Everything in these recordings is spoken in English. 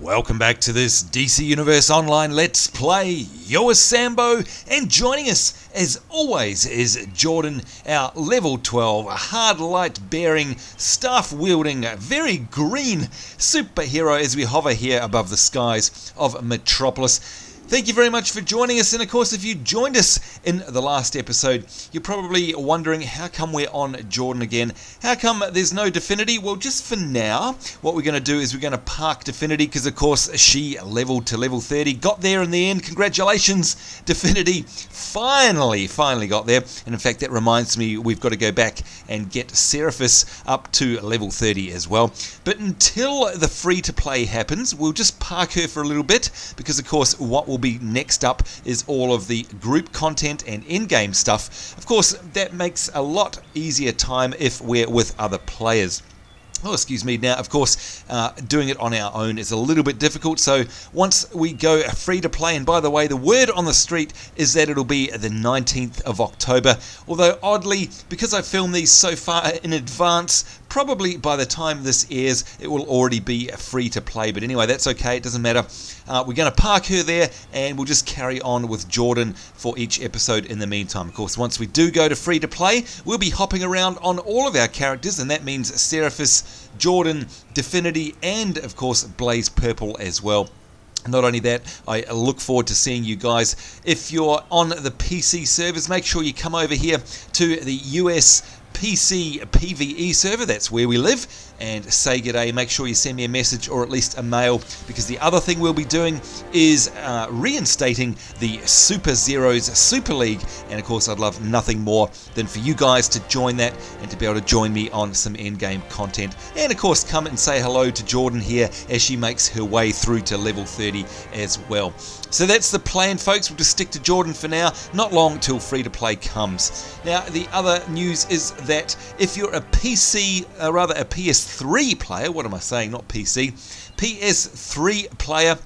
Welcome back to this DC Universe Online Let's Play. You're Sambo, and joining us as always is Jordan, our level 12 hard light bearing, staff wielding, very green superhero as we hover here above the skies of Metropolis. Thank you very much for joining us, and of course if you joined us in the last episode, you're probably wondering how come we're on Jordan again. How come there's no Definity? Well, just for now, what we're going to do is we're going to park Definity because of course she leveled to level 30, got there in the end. Congratulations, Definity, finally got there. And in fact that reminds me, we've got to go back and get Seraphis up to level 30 as well. But until the free to play happens, we'll just park her for a little bit because of course what will be next up is all of the group content and in-game stuff. Of course, that makes a lot easier time if we're with other players. Oh, excuse me. Now, of course, doing it on our own is a little bit difficult. So once we go free to play, and by the way, the word on the street is that it'll be the 19th of October. Although oddly, because I filmed these so far in advance, probably by the time this airs, it will already be free to play. But anyway, that's okay. It doesn't matter. We're going to park her there, and we'll just carry on with Jordan for each episode in the meantime. Of course, once we do go to free to play, we'll be hopping around on all of our characters, and that means Seraphis, Jordan, Definity, and of course Blaze Purple as well. Not only that, I look forward to seeing you guys. If you're on the PC servers, make sure you come over here to the US PC PvE server, that's where we live, and say g'day. Make sure you send me a message or at least a mail, because the other thing we'll be doing is reinstating the Super Zeros Super League, and of course I'd love nothing more than for you guys to join that and to be able to join me on some endgame content, and of course come and say hello to Jordan here as she makes her way through to level 30 as well. So that's the plan, folks. We'll just stick to Jordan for now, not long till free to play comes. Now the other news is that if you're a PC, rather a PS3 player, what am I saying, not PC, PS3 player,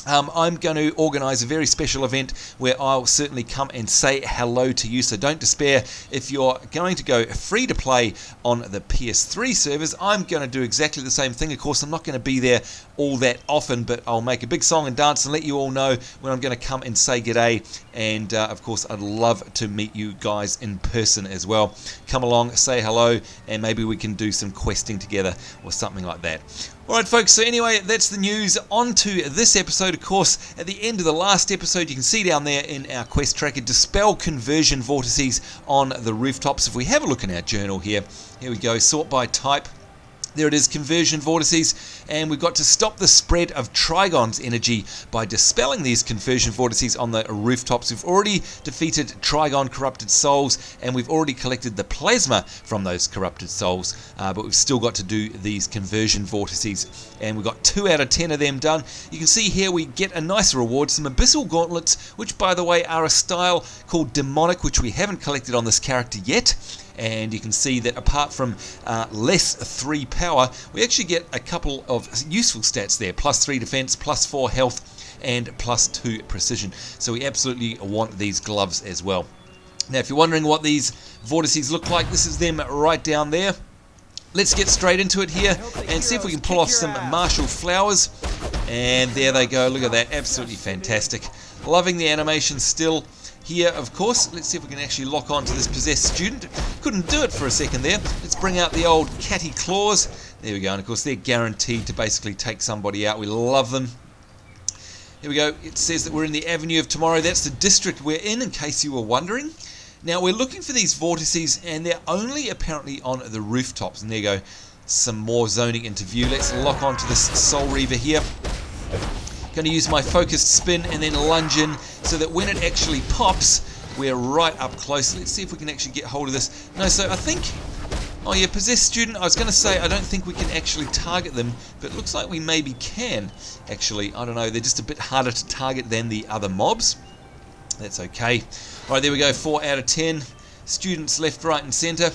I'm going to organise a very special event where I'll certainly come and say hello to you, so don't despair. If you're going to go free to play on the PS3 servers, I'm going to do exactly the same thing. Of course, I'm not going to be there all that often, but I'll make a big song and dance and let you all know when I'm going to come and say g'day. And of course, I'd love to meet you guys in person as well. Come along, say hello, and maybe we can do some questing together or something like that. Alright folks, so anyway, that's the news. On to this episode. Of course, at the end of the last episode, you can see down there in our quest tracker, dispel conversion vortices on the rooftops. If we have a look in our journal here we go, sort by type. There it is, conversion vortices, and we've got to stop the spread of Trigon's energy by dispelling these conversion vortices on the rooftops. We've already defeated Trigon corrupted souls, and we've already collected the plasma from those corrupted souls, but we've still got to do these conversion vortices, and we've got 2 out of 10 of them done. You can see here we get a nice reward, some abyssal gauntlets, which by the way are a style called demonic, which we haven't collected on this character yet. And you can see that apart from less 3 power, we actually get a couple of useful stats there. Plus 3 defense, plus 4 health, and plus 2 precision. So we absolutely want these gloves as well. Now if you're wondering what these vortices look like, this is them right down there. Let's get straight into it here and see if we can pull off some martial flowers. And there they go, look at that, absolutely fantastic. Loving the animation still. Here, of course, let's see if we can actually lock on to this possessed student. Couldn't do it for a second there. Let's bring out the old catty claws. There we go, and of course they're guaranteed to basically take somebody out. We love them. Here we go. It says that we're in the Avenue of Tomorrow. That's the district we're in case you were wondering. Now, we're looking for these vortices, and they're only apparently on the rooftops. And there you go, some more zoning into view. Let's lock on to this Soul Reaver here. Going to use my focused spin and then lunge in so that when it actually pops, we're right up close. Let's see if we can actually get hold of this. No, so I think, oh yeah, possessed student, I was going to say I don't think we can actually target them, but it looks like we maybe can. Actually, I don't know, they're just a bit harder to target than the other mobs. That's okay. Alright, there we go, 4 out of 10. Students left, right and centre.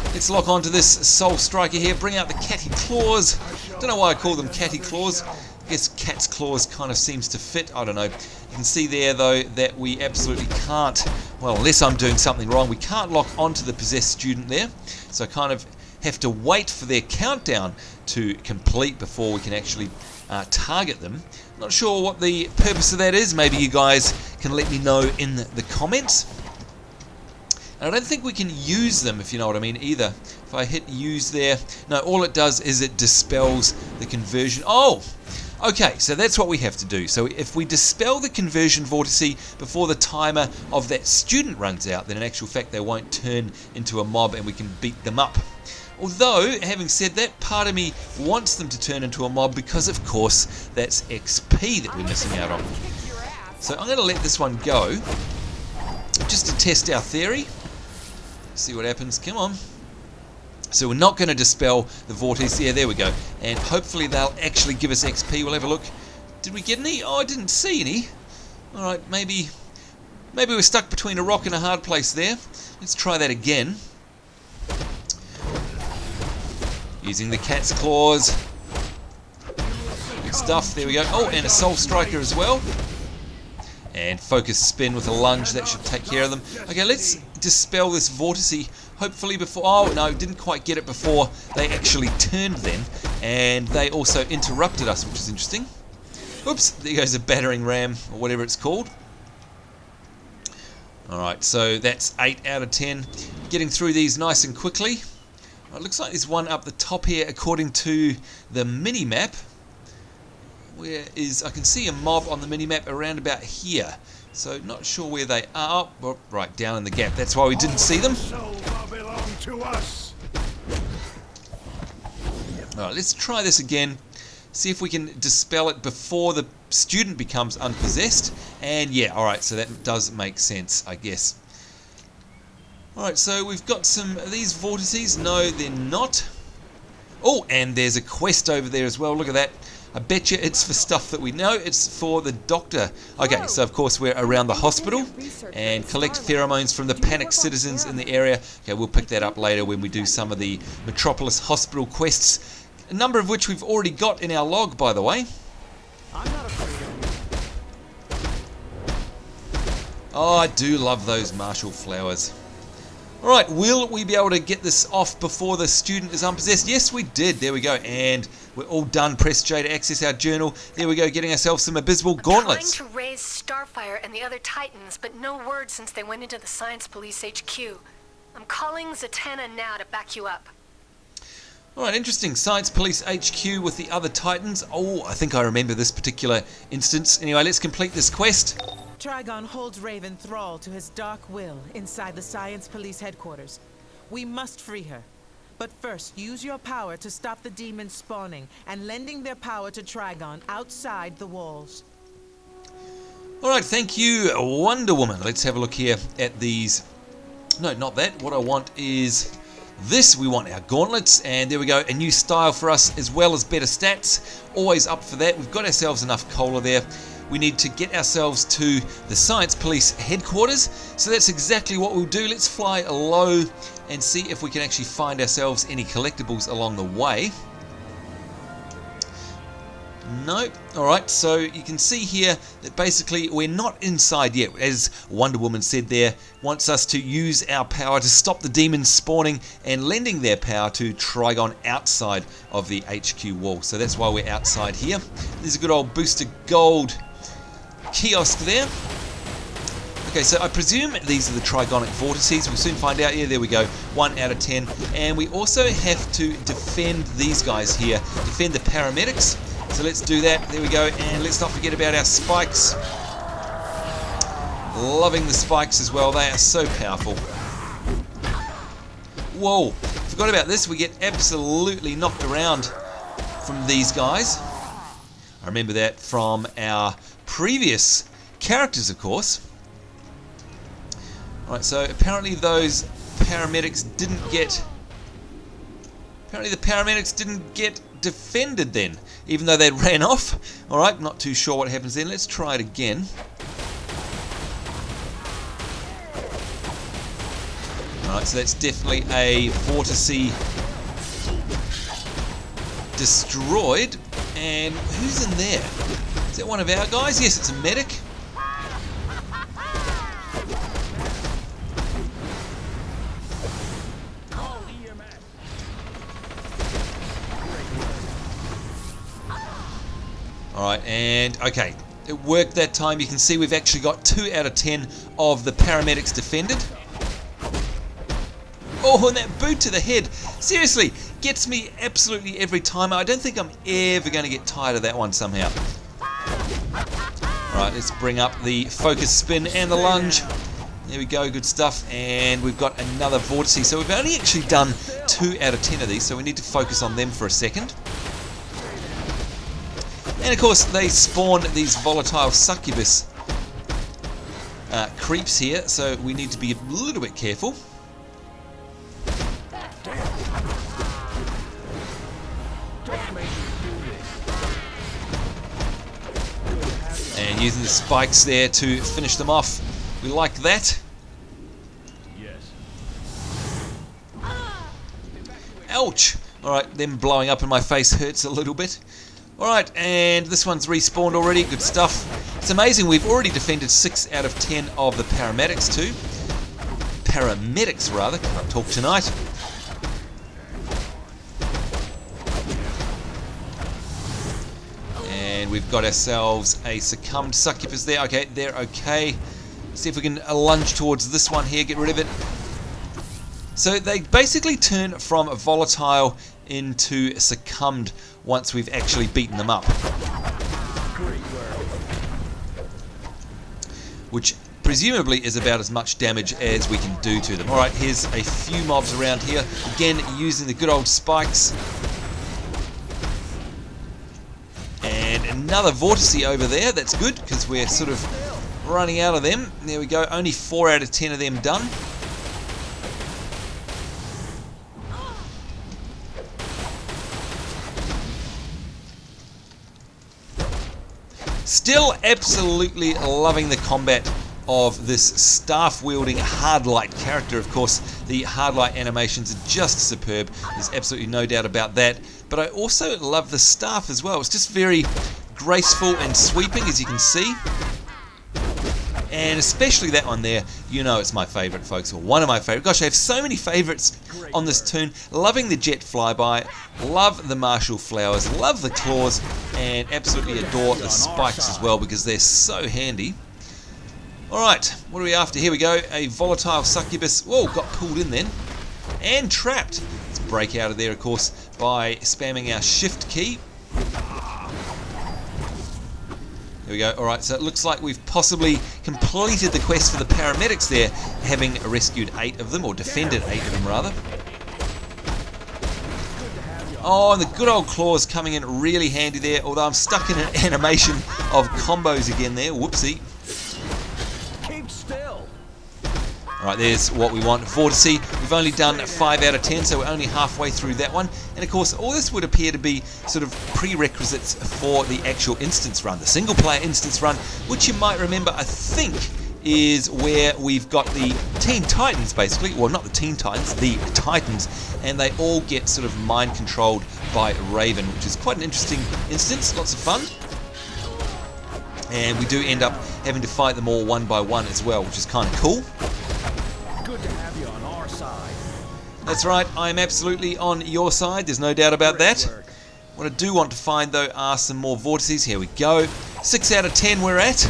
Let's lock onto this Soul Striker here, bring out the catty claws. Don't know why I call them catty claws. I guess cat's claws kind of seems to fit, I don't know. You can see there though that we absolutely can't, well unless I'm doing something wrong, we can't lock onto the possessed student there. So I kind of have to wait for their countdown to complete before we can actually target them. Not sure what the purpose of that is. Maybe you guys can let me know in the comments. And I don't think we can use them, if you know what I mean, either. If I hit use there, no, all it does is it dispels the conversion. Oh, okay, so that's what we have to do. So if we dispel the conversion vortice before the timer of that student runs out, then in actual fact they won't turn into a mob and we can beat them up. Although, having said that, part of me wants them to turn into a mob because, of course, that's XP that we're missing out on. So I'm going to let this one go, just to test our theory. See what happens. Come on. So we're not going to dispel the vortice. Yeah, there we go. And hopefully they'll actually give us XP. We'll have a look. Did we get any? Oh, I didn't see any. Alright, maybe we're stuck between a rock and a hard place there. Let's try that again. Using the cat's claws. Good stuff. There we go. Oh, and a soul striker as well. And focus spin with a lunge. That should take care of them. Okay, let's dispel this vortice. Hopefully before... Oh, no, didn't quite get it before they actually turned then. And they also interrupted us, which is interesting. Oops, there goes a battering ram, or whatever it's called. Alright, so that's 8 out of 10. Getting through these nice and quickly. It looks like there's one up the top here, according to the mini-map. Where is... I can see a mob on the mini-map around about here. So, not sure where they are. Oh, right, down in the gap. That's why we didn't see them. Alright, let's try this again. See if we can dispel it before the student becomes unpossessed. And yeah, alright, so that does make sense, I guess. Alright, so we've got some of these vortices. No, they're not. Oh, and there's a quest over there as well. Look at that. I bet you it's for stuff that we know. It's for the doctor. Okay, so of course we're around the hospital and collect pheromones from the panicked citizens in the area. Okay, we'll pick that up later when we do some of the Metropolis Hospital quests, a number of which we've already got in our log, by the way. Oh, I do love those martial flowers. Alright, will we be able to get this off before the student is unpossessed? Yes, we did. There we go. And we're all done. Press J to access our journal. There we go, getting ourselves some abysmal gauntlets. Trying to raise Starfire and the other Titans, but no word since they went into the Science Police HQ. I'm calling Zatanna now to back you up. Alright, interesting. Science Police HQ with the other Titans. Oh, I think I remember this particular instance. Anyway, let's complete this quest. Trigon holds Raven thrall to his dark will inside the Science Police headquarters. We must free her. But first, use your power to stop the demons spawning and lending their power to Trigon outside the walls. Alright, thank you, Wonder Woman. Let's have a look here at these. No, not that. What I want is this. We want our gauntlets, and there we go. A new style for us as well as better stats. Always up for that. We've got ourselves enough cola there. We need to get ourselves to the Science Police headquarters, so that's exactly what we'll do. Let's fly low and see if we can actually find ourselves any collectibles along the way. Nope. Alright, so you can see here that basically we're not inside yet. As Wonder Woman said there, wants us to use our power to stop the demons spawning and lending their power to Trigon outside of the HQ wall. So that's why we're outside here. There's a good old booster gold kiosk there. Okay, so I presume these are the Trigonic Vortices. We'll soon find out. Yeah, there we go. 1 out of 10. And we also have to defend these guys here. Defend the Paramedics. So let's do that. There we go. And let's not forget about our spikes. Loving the spikes as well. They are so powerful. Whoa. Forgot about this. We get absolutely knocked around from these guys. I remember that from our previous characters, of course. Alright, so apparently those paramedics didn't get... Apparently the paramedics didn't get defended then, even though they ran off. Alright, not too sure what happens then. Let's try it again. Alright, so that's definitely a vortice destroyed. And who's in there? Is that one of our guys? Yes, it's a medic. Alright, and okay. It worked that time. You can see we've actually got 2 out of 10 of the paramedics defended. Oh, and that boot to the head. Seriously, gets me absolutely every time. I don't think I'm ever going to get tired of that one somehow. Alright, let's bring up the focus spin and the lunge. There we go, good stuff. And we've got another vortice. So we've only actually done 2 out of 10 of these, so we need to focus on them for a second. And of course, they spawn these volatile succubus creeps here, so we need to be a little bit careful. And using the spikes there to finish them off. We like that. Yes. Ouch! Alright, them blowing up in my face hurts a little bit. Alright, and this one's respawned already. Good stuff. It's amazing, we've already defended 6 out of 10 of the paramedics too. Paramedics, rather. Can't talk tonight. And we've got ourselves a succumbed succubus there. Okay, they're okay. See if we can lunge towards this one here, get rid of it. So they basically turn from volatile into succumbed once we've actually beaten them up. Which presumably is about as much damage as we can do to them. Alright, here's a few mobs around here. Again, using the good old spikes. And another vortice over there. That's good, because we're sort of running out of them. There we go, only 4 out of 10 of them done. Still absolutely loving the combat of this staff-wielding hard-light character. Of course, the hard-light animations are just superb. There's absolutely no doubt about that. But I also love the staff as well. It's just very graceful and sweeping, as you can see. And especially that one there, you know it's my favourite, folks, or one of my favourite. Gosh, I have so many favourites on this tune. Loving the jet flyby, love the martial flowers, love the claws, and absolutely adore the spikes as well because they're so handy. Alright, what are we after? Here we go, a volatile succubus. Whoa, got pulled in then. And trapped. Let's break out of there, of course, by spamming our shift key. There we go. Alright, so it looks like we've possibly completed the quest for the paramedics there, having rescued 8 of them, or defended 8 of them rather. Oh, and the good old claws coming in really handy there, although I'm stuck in an animation of combos again there. Whoopsie. Keep still. Alright, there's what we want. Vortice. We've only done 5 out of 10, so we're only halfway through that one. And of course, all this would appear to be sort of prerequisites for the actual instance run, the single player instance run, which you might remember, I think, is where we've got the Teen Titans, basically. Well, not the Teen Titans, the Titans. And they all get sort of mind controlled by Raven, which is quite an interesting instance. Lots of fun. And we do end up having to fight them all one by one as well, which is kind of cool. Good to have you on our side. That's right, I'm absolutely on your side, there's no doubt about that. What I do want to find though are some more vortices. Here we go. 6 out of 10 we're at.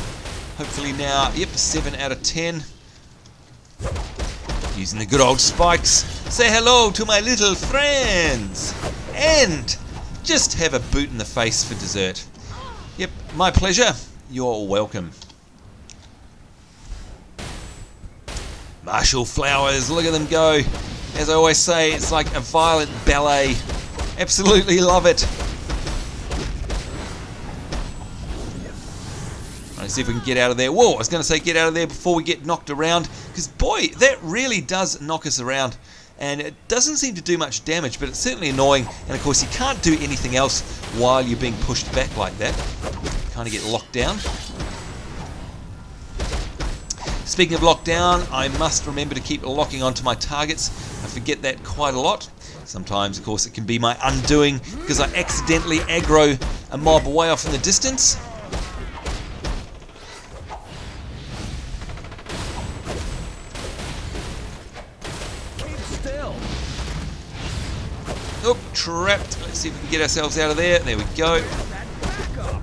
Hopefully now, yep, 7 out of 10. Using the good old spikes. Say hello to my little friends. And just have a boot in the face for dessert. Yep, my pleasure. You're welcome. Martial flowers, look at them go. As I always say, it's like a violent ballet. Absolutely love it. Let's see if we can get out of there. Whoa, I was going to say get out of there before we get knocked around. Because boy, that really does knock us around. And it doesn't seem to do much damage, but it's certainly annoying. And of course, you can't do anything else while you're being pushed back like that. Kind of get locked down. Speaking of lockdown, I must remember to keep locking onto my targets. I forget that quite a lot. Sometimes, of course, it can be my undoing because I accidentally aggro a mob way off in the distance. Keep still. Oh, trapped. Let's see if we can get ourselves out of there. There we go. Back up.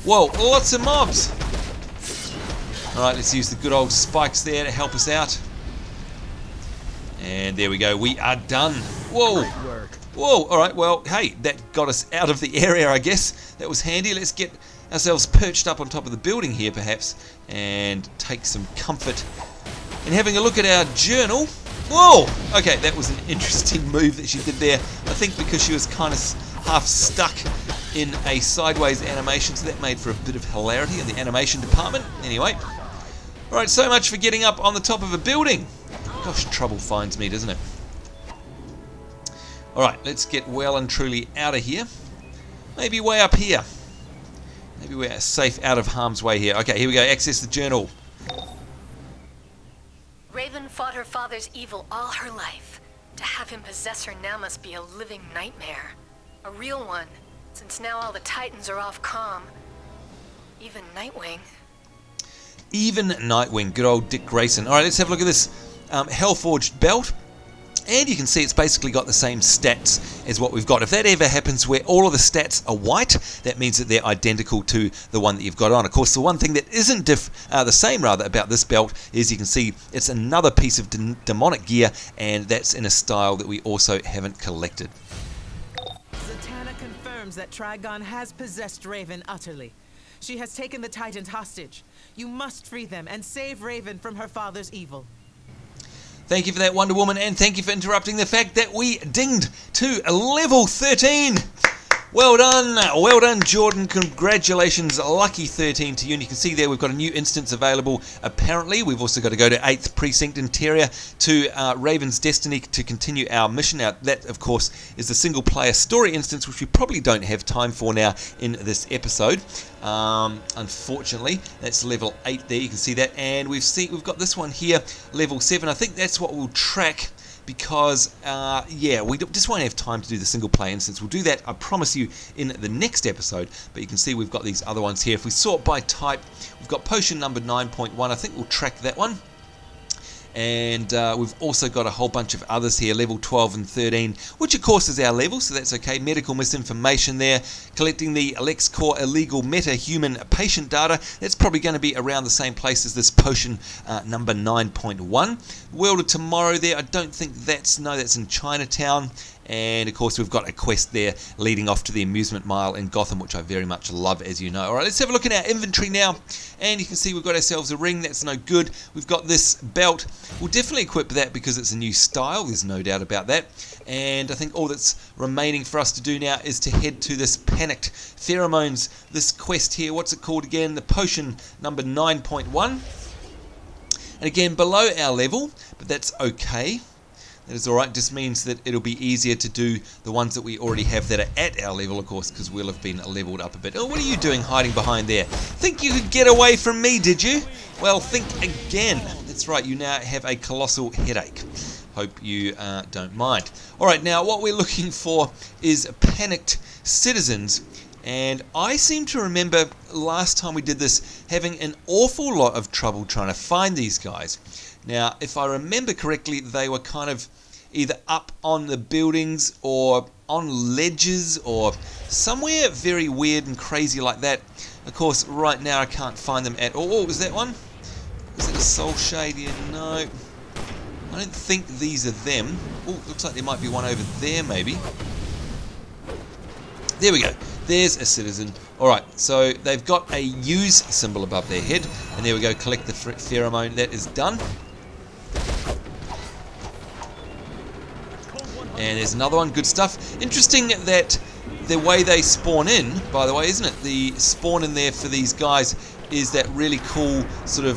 Whoa, lots of mobs. Alright, let's use the good old spikes there to help us out. And there we go, we are done. Whoa, whoa, alright, well, hey, that got us out of the area, I guess. That was handy. Let's get ourselves perched up on top of the building here, perhaps, and take some comfort in having a look at our journal. Whoa, okay, that was an interesting move that she did there. I think because she was kind of half stuck in a sideways animation, so that made for a bit of hilarity in the animation department. Anyway, alright, so much for getting up on the top of a building. Gosh, trouble finds me, doesn't it? Alright, let's get well and truly out of here. Maybe way up here. Maybe we're safe out of harm's way here. Okay, here we go, access the journal. Raven fought her father's evil all her life. To have him possess her now must be a living nightmare. A real one, since now all the Titans are off comm. Even Nightwing. Even Nightwing, good old Dick Grayson. Alright, let's have a look at this Hellforged belt. And you can see it's basically got the same stats as what we've got. If that ever happens where all of the stats are white, that means that they're identical to the one that you've got on. Of course, the one thing that isn't the same about this belt is you can see it's another piece of demonic gear, and that's in a style that we also haven't collected. Zatanna confirms that Trigon has possessed Raven utterly. She has taken the Titans hostage. You must free them and save Raven from her father's evil. Thank you for that, Wonder Woman, and thank you for interrupting the fact that we dinged to level 13. Well done, Jordan. Congratulations, lucky 13 to you. And you can see there we've got a new instance available. Apparently, we've also got to go to 8th Precinct Interior to Raven's Destiny to continue our mission. Now, that, of course, is the single-player story instance, which we probably don't have time for now in this episode. Unfortunately, that's level 8 there. You can see that, and we've got this one here, level 7. I think that's what we'll track. Because, yeah, we just won't have time to do the single play instance. We'll do that, I promise you, in the next episode. But you can see we've got these other ones here. If we sort by type, we've got potion number 9.1. I think we'll track that one. And we've also got a whole bunch of others here, level 12 and 13, which of course is our level, so that's okay. Medical misinformation there, collecting the LexCorp illegal meta-human patient data. That's probably going to be around the same place as this potion number 9.1. World of Tomorrow there, I don't think that's in Chinatown. And of course we've got a quest there leading off to the amusement mile in Gotham, which I very much love, as you know. Alright, let's have a look at our inventory now. And you can see we've got ourselves a ring, that's no good. We've got this belt. We'll definitely equip that because it's a new style, there's no doubt about that. And I think all that's remaining for us to do now is to head to this Panicked Pheromones, this quest here. What's it called again? The potion number 9.1. And again, below our level, but that's okay. That is alright, just means that it'll be easier to do the ones that we already have that are at our level, of course, because we'll have been leveled up a bit. Oh, what are you doing hiding behind there? Think you could get away from me, did you? Well, think again. That's right, you now have a colossal headache. Hope you don't mind. Alright, now what we're looking for is panicked citizens. And I seem to remember last time we did this having an awful lot of trouble trying to find these guys. Now, if I remember correctly, they were kind of either up on the buildings or on ledges or somewhere very weird and crazy like that. Of course, right now I can't find them at all. Oh, is that one? Is it a soul shade here? No. I don't think these are them. Oh, looks like there might be one over there maybe. There we go. There's a citizen. Alright, so they've got a use symbol above their head. And there we go, collect the pheromone. That is done. And there's another one, good stuff. Interesting that the way they spawn in, by the way, isn't it? The spawn in there for these guys is that really cool sort of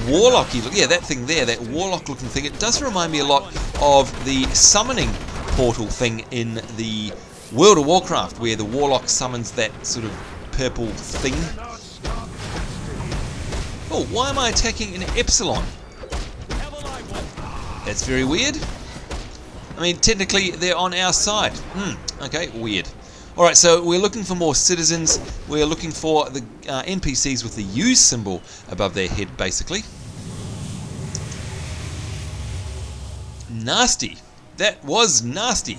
warlocky look. Yeah, that thing there, that warlock looking thing. It does remind me a lot of the summoning portal thing in the World of Warcraft, where the warlock summons that sort of purple thing. Oh, why am I attacking an epsilon? That's very weird. I mean, technically, they're on our side. Okay, weird. Alright, so we're looking for more citizens. We're looking for the NPCs with the use symbol above their head, basically. Nasty. That was nasty.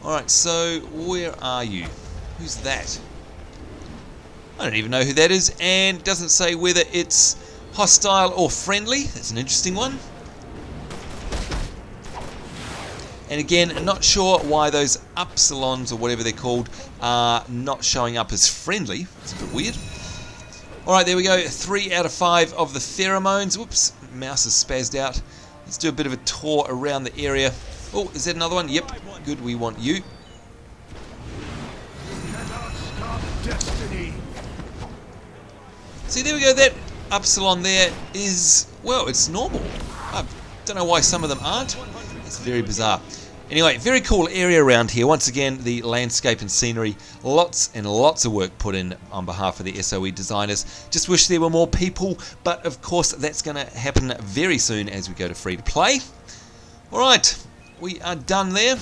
Alright, so where are you? Who's that? I don't even know who that is, and it doesn't say whether it's hostile or friendly. That's an interesting one. And again, not sure why those upsilons, or whatever they're called, are not showing up as friendly. It's a bit weird. Alright, there we go. 3 out of 5 of the pheromones. Whoops, mouse is spazzed out. Let's do a bit of a tour around the area. Oh, is that another one? Yep, good, we want you. See, there we go. That upsilon there is, well, it's normal. I don't know why some of them aren't. It's very bizarre. Anyway, very cool area around here. Once again, the landscape and scenery. Lots and lots of work put in on behalf of the SOE designers. Just wish there were more people, but of course that's going to happen very soon as we go to free to play. Alright, we are done there.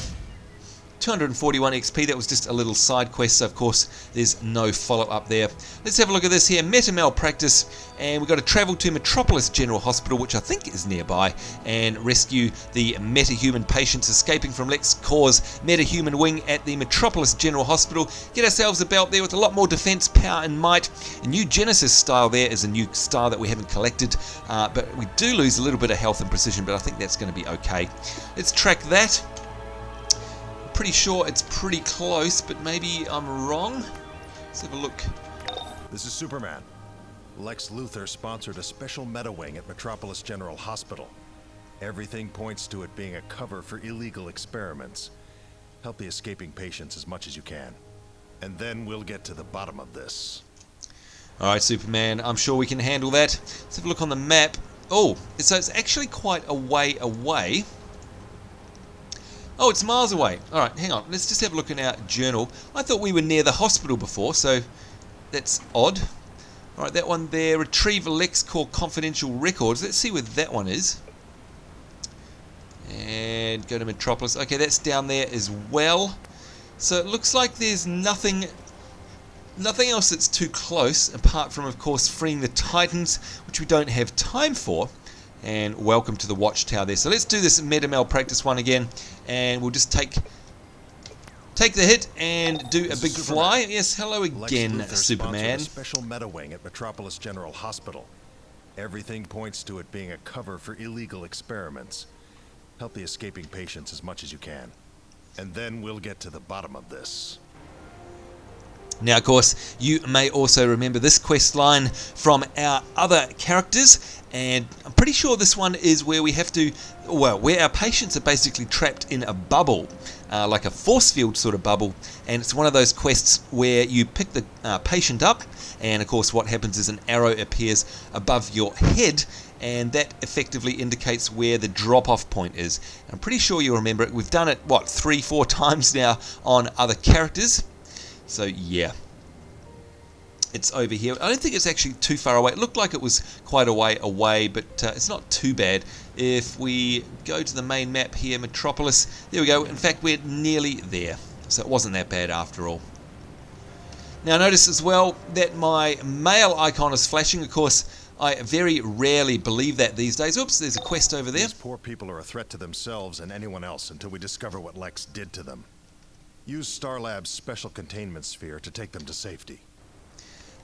241 XP, that was just a little side quest, so of course there's no follow-up there. Let's have a look at this here, Meta Malpractice, and we've got to travel to Metropolis General Hospital, which I think is nearby, and rescue the metahuman patients escaping from LexCorp's metahuman wing at the Metropolis General Hospital. Get ourselves a belt there with a lot more defense, power and might. A new Genesis style there is a new style that we haven't collected, but we do lose a little bit of health and precision, but I think that's going to be okay. Let's track that. Pretty sure it's pretty close, but maybe I'm wrong. Let's have a look. This is Superman. Lex Luthor sponsored a special meta wing at Metropolis General Hospital. Everything points to it being a cover for illegal experiments. Help the escaping patients as much as you can. And then we'll get to the bottom of this. Alright, Superman, I'm sure we can handle that. Let's have a look on the map. Oh, so it's actually quite a way away. Oh, it's miles away. Alright, hang on. Let's just have a look in our journal. I thought we were near the hospital before, so that's odd. Alright, that one there. Retrieve LexCorp confidential records. Let's see where that one is. And go to Metropolis. Okay, that's down there as well. So it looks like there's nothing else that's too close, apart from, of course, freeing the Titans, which we don't have time for. And welcome to the watchtower there. So let's do this Meta Malpractice one again, and we'll just take the hit and do a big fly. Yes, hello again, Superman. A special meta wing at Metropolis General Hospital. Everything points to it being a cover for illegal experiments. Help the escaping patients as much as you can. And then we'll get to the bottom of this. Now, of course, you may also remember this quest line from our other characters, and I'm pretty sure this one is where we have to, well, where our patients are basically trapped in a bubble, like a force field sort of bubble, and it's one of those quests where you pick the patient up, and of course what happens is an arrow appears above your head, and that effectively indicates where the drop-off point is. I'm pretty sure you remember it. We've done it, what, 3-4 times now on other characters. So yeah, it's over here. I don't think it's actually too far away. It looked like it was quite a way away, but it's not too bad. If we go to the main map here, Metropolis, there we go. In fact, we're nearly there. So it wasn't that bad after all. Now notice as well that my mail icon is flashing. Of course, I very rarely believe that these days. Oops, there's a quest over there. These poor people are a threat to themselves and anyone else until we discover what Lex did to them. Use Starlab's special containment sphere to take them to safety.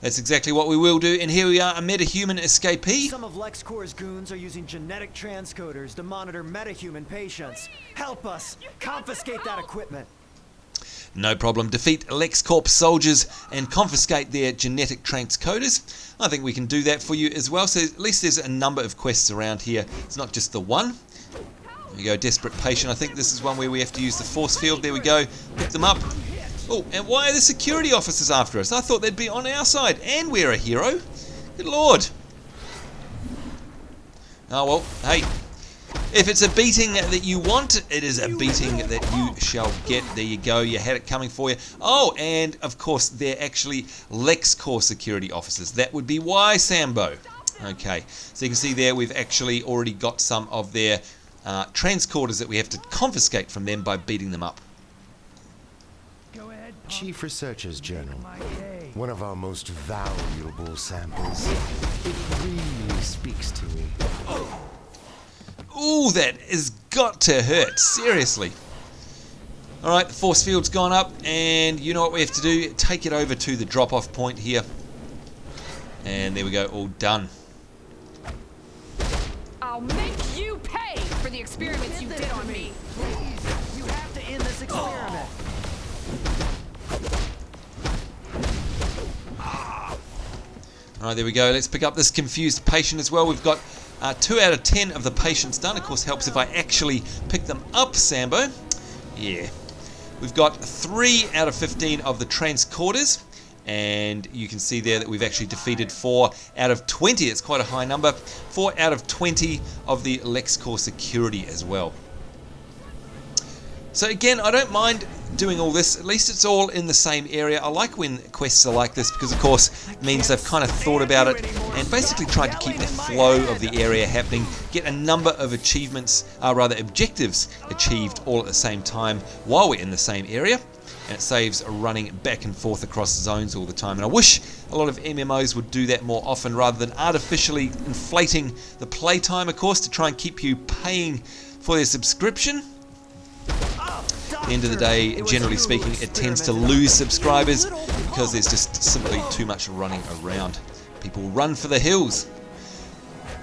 That's exactly what we will do, and here we are, a metahuman escapee. Some of LexCorp's goons are using genetic transcoders to monitor metahuman patients. Help us! Confiscate that equipment! No problem. Defeat LexCorp soldiers and confiscate their genetic transcoders. I think we can do that for you as well, so at least there's a number of quests around here. It's not just the one. There we go, desperate patient. I think this is one where we have to use the force field. There we go. Pick them up. Oh, and why are the security officers after us? I thought they'd be on our side, and we're a hero. Good lord. Oh well, hey. If it's a beating that you want, it is a beating that you shall get. There you go. You had it coming for you. Oh, and of course, they're actually LexCorp security officers. That would be why, Sambo. Okay, so you can see there we've actually already got some of their transcorders that we have to confiscate from them by beating them up. Chief Researcher's Journal. One of our most valuable samples. It really speaks to me. Ooh, that has got to hurt. Seriously. Alright, the force field's gone up, and you know what we have to do? Take it over to the drop-off point here. And there we go, all done. I'll make you pay for the experiments you did on me. Please, you have to end this experiment. Alright, there we go. Let's pick up this confused patient as well. We've got 2 out of 10 of the patients done. Of course, helps if I actually pick them up, Sambo. Yeah. We've got 3 out of 15 of the transcorders. And you can see there that we've actually defeated 4 out of 20. It's quite a high number. 4 out of 20 of the LexCorp security as well. So again, I don't mind doing all this. At least it's all in the same area. I like when quests are like this because, of course, it means they've kind of thought about it and basically tried to keep the flow of the area happening, get a number of achievements, objectives achieved all at the same time while we're in the same area. And it saves running back and forth across zones all the time. And I wish a lot of MMOs would do that more often rather than artificially inflating the playtime, of course, to try and keep you paying for their subscription. At the end of the day, generally speaking, it tends to lose subscribers because there's just simply too much running around. People run for the hills.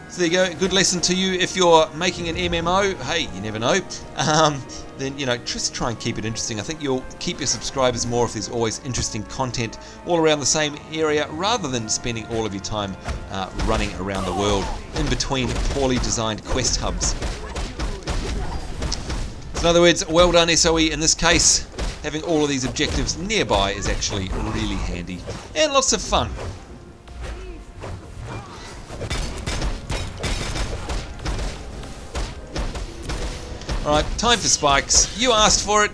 So there you go, good lesson to you if you're making an MMO. Hey, you never know. Then, just try and keep it interesting. I think you'll keep your subscribers more if there's always interesting content all around the same area rather than spending all of your time running around the world in between poorly designed quest hubs. So in other words, well done SOE in this case. Having all of these objectives nearby is actually really handy and lots of fun. Alright, time for spikes. You asked for it.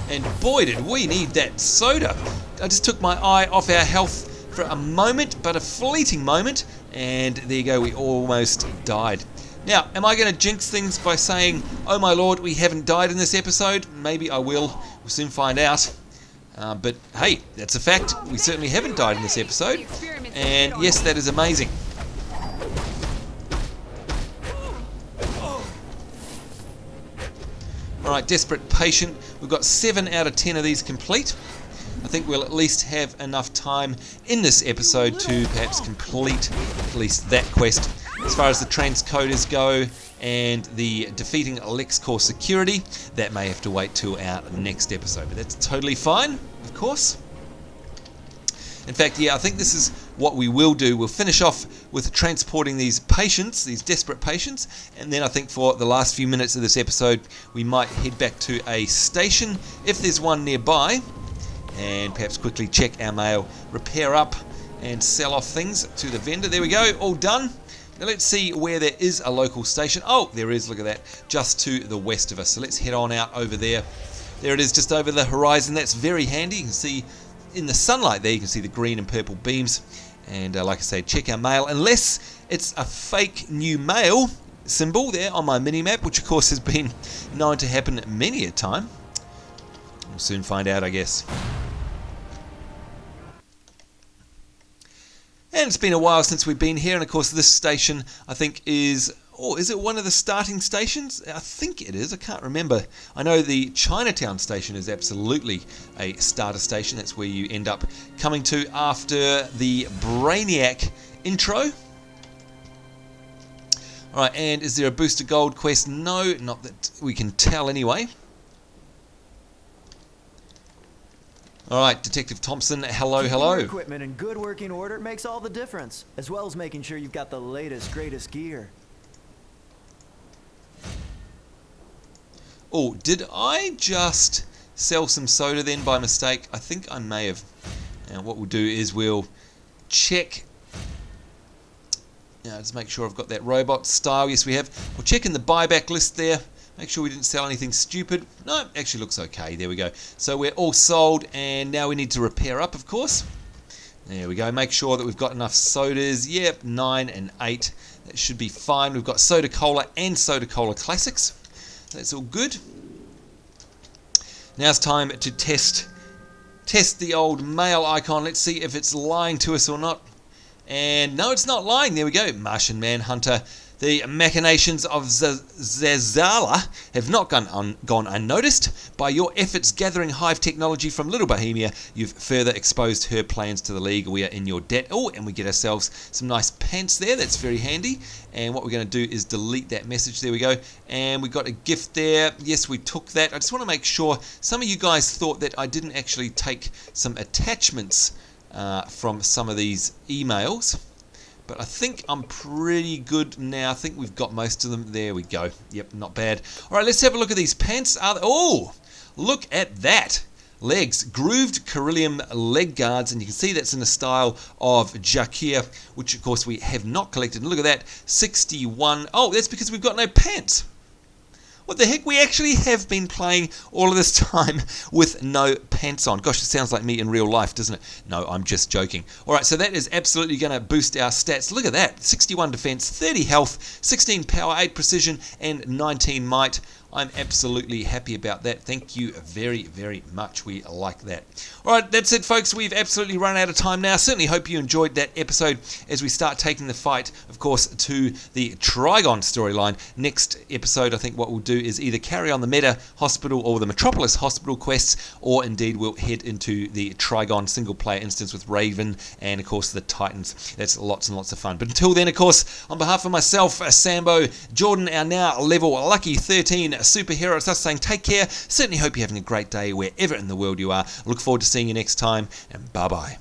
And boy did we need that soda. I just took my eye off our health for a moment, but a fleeting moment, and there you go, we almost died. Now, am I going to jinx things by saying, oh my lord, we haven't died in this episode? Maybe I will. We'll soon find out. But hey, that's a fact. We certainly haven't died in this episode. And yes, that is amazing. Alright, Desperate Patient. We've got 7 out of 10 of these complete. I think we'll at least have enough time in this episode to perhaps complete at least that quest. As far as the transcoders go and the defeating LexCorp security, that may have to wait till our next episode. But that's totally fine, of course. In fact, yeah, I think this is what we will do. We'll finish off with transporting these patients, these desperate patients, and then I think for the last few minutes of this episode, we might head back to a station, if there's one nearby, and perhaps quickly check our mail, repair up, and sell off things to the vendor. There we go, all done. Now let's see where there is a local station. Oh, there is, look at that, just to the west of us. So let's head on out over there. There it is, just over the horizon. That's very handy. You can see in the sunlight there, you can see the green and purple beams. And like I say, check our mail, unless it's a fake new mail symbol there on my mini-map, which of course has been known to happen many a time. We'll soon find out, I guess. And it's been a while since we've been here, and of course this station, I think, is it one of the starting stations? I think it is, I can't remember. I know the Chinatown station is absolutely a starter station. That's where you end up coming to after the Brainiac intro. Alright, and is there a booster gold quest? No, not that we can tell anyway. Alright, Detective Thompson, hello, hello. Keeping your equipment in good working order makes all the difference, as well as making sure you've got the latest, greatest gear. Oh, did I just sell some soda then by mistake? I think I may have. Now what we'll do is we'll check. Just make sure I've got that robot style. Yes, we have. We'll check in the buyback list there. Make sure we didn't sell anything stupid. No, actually looks okay. There we go. So we're all sold, and now we need to repair up, of course. There we go. Make sure that we've got enough sodas. Yep, 9 and 8. That should be fine. We've got Soda Cola and Soda Cola Classics. That's all good. Now it's time to test the old mail icon. Let's see if it's lying to us or not. And no, it's not lying. There we go. Martian Manhunter. The machinations of Zazala have not gone unnoticed, By your efforts gathering hive technology from Little Bohemia, you've further exposed her plans to the League. We are in your debt. Oh, and we get ourselves some nice pants there. That's very handy. And what we're going to do is delete that message. There we go. And we got a gift there. Yes, we took that. I just want to make sure. Some of you guys thought that I didn't actually take some attachments from some of these emails. But I think I'm pretty good now. I think we've got most of them. There we go. Yep, not bad. All right, let's have a look at these pants. Oh, look at that. Legs, grooved Carillium leg guards, and you can see that's in the style of Jakir, which of course we have not collected. And look at that, 61. Oh, that's because we've got no pants. What the heck? We actually have been playing all of this time with no pants on. Gosh, it sounds like me in real life, doesn't it? No, I'm just joking. All right, so that is absolutely going to boost our stats. Look at that. 61 defense, 30 health, 16 power, 8 precision, and 19 might. I'm absolutely happy about that. Thank you very, very much. We like that. All right, that's it, folks. We've absolutely run out of time now. Certainly hope you enjoyed that episode as we start taking the fight, of course, to the Trigon storyline. Next episode, I think what we'll do is either carry on the Meta Hospital or the Metropolis Hospital quests, or indeed we'll head into the Trigon single-player instance with Raven and, of course, the Titans. That's lots and lots of fun. But until then, of course, on behalf of myself, Sambo, Jordan, our now level lucky 13 superhero, it's us saying take care. Certainly hope you're having a great day wherever in the world you are. Look forward to seeing you next time, and bye-bye.